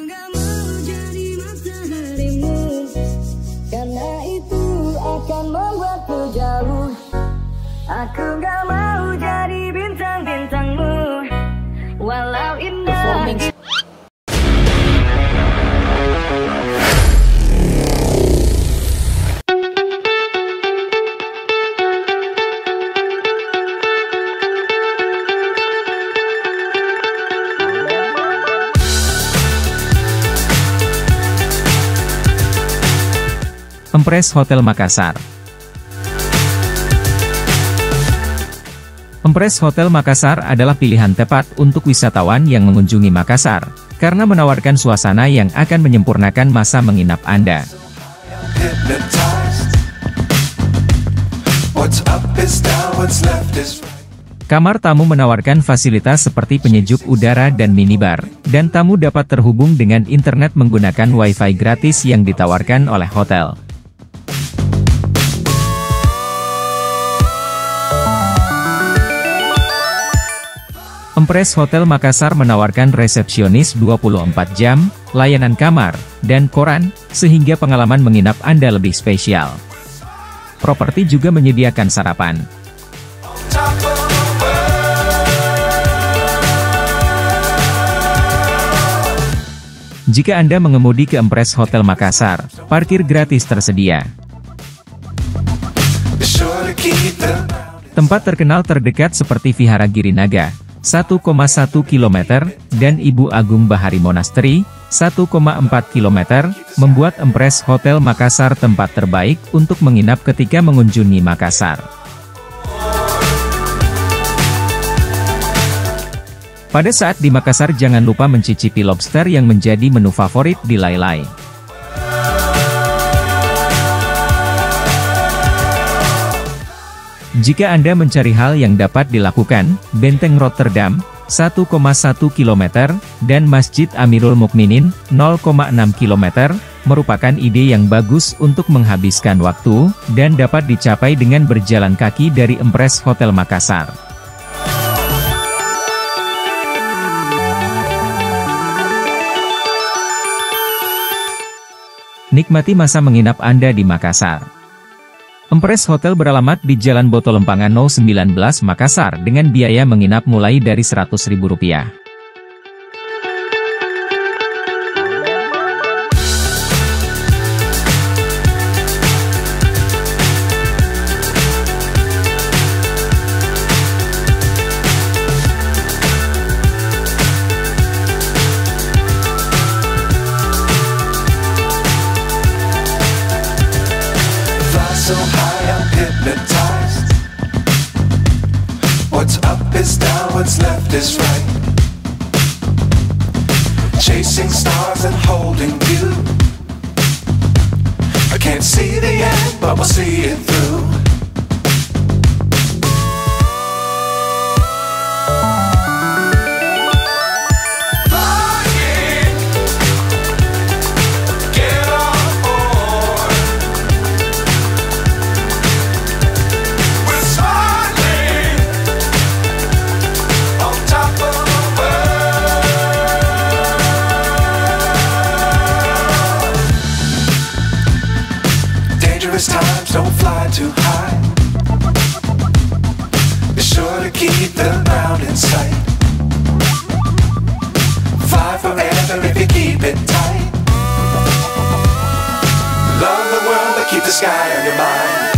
gak mau jadi mataharimu, karena itu akan membuatku jauh. Aku gak mau jadi bintang-bintangmu, walau indah. Empres Hotel Makassar. Empres Hotel Makassar adalah pilihan tepat untuk wisatawan yang mengunjungi Makassar, karena menawarkan suasana yang akan menyempurnakan masa menginap Anda. Kamar tamu menawarkan fasilitas seperti penyejuk udara dan minibar, dan tamu dapat terhubung dengan internet menggunakan wifi gratis yang ditawarkan oleh hotel. Empres Hotel Makassar menawarkan resepsionis 24 jam, layanan kamar, dan koran, sehingga pengalaman menginap Anda lebih spesial. Properti juga menyediakan sarapan. Jika Anda mengemudi ke Empres Hotel Makassar, parkir gratis tersedia. Tempat terkenal terdekat seperti Vihara Girinaga, 1,1 km, dan Ibu Agung Bahari Monastery, 1,4 km, membuat Empres Hotel Makassar tempat terbaik untuk menginap ketika mengunjungi Makassar. Pada saat di Makassar jangan lupa mencicipi lobster yang menjadi menu favorit di Lai Lai. Jika Anda mencari hal yang dapat dilakukan, Benteng Rotterdam, 1,1 km, dan Masjid Amirul Mukminin, 0,6 km, merupakan ide yang bagus untuk menghabiskan waktu, dan dapat dicapai dengan berjalan kaki dari Empres Hotel Makassar. Nikmati masa menginap Anda di Makassar. Empres Hotel beralamat di Jalan Botolempangan No. 19 Makassar dengan biaya menginap mulai dari Rp100.000. So high I'm hypnotized. What's up is down, what's left is right. Chasing stars and holding you. I can't see the end, but we'll see it through. Times don't fly too high. Be sure to keep the ground in sight. Fly forever if you keep it tight. Love the world but keep the sky on your mind.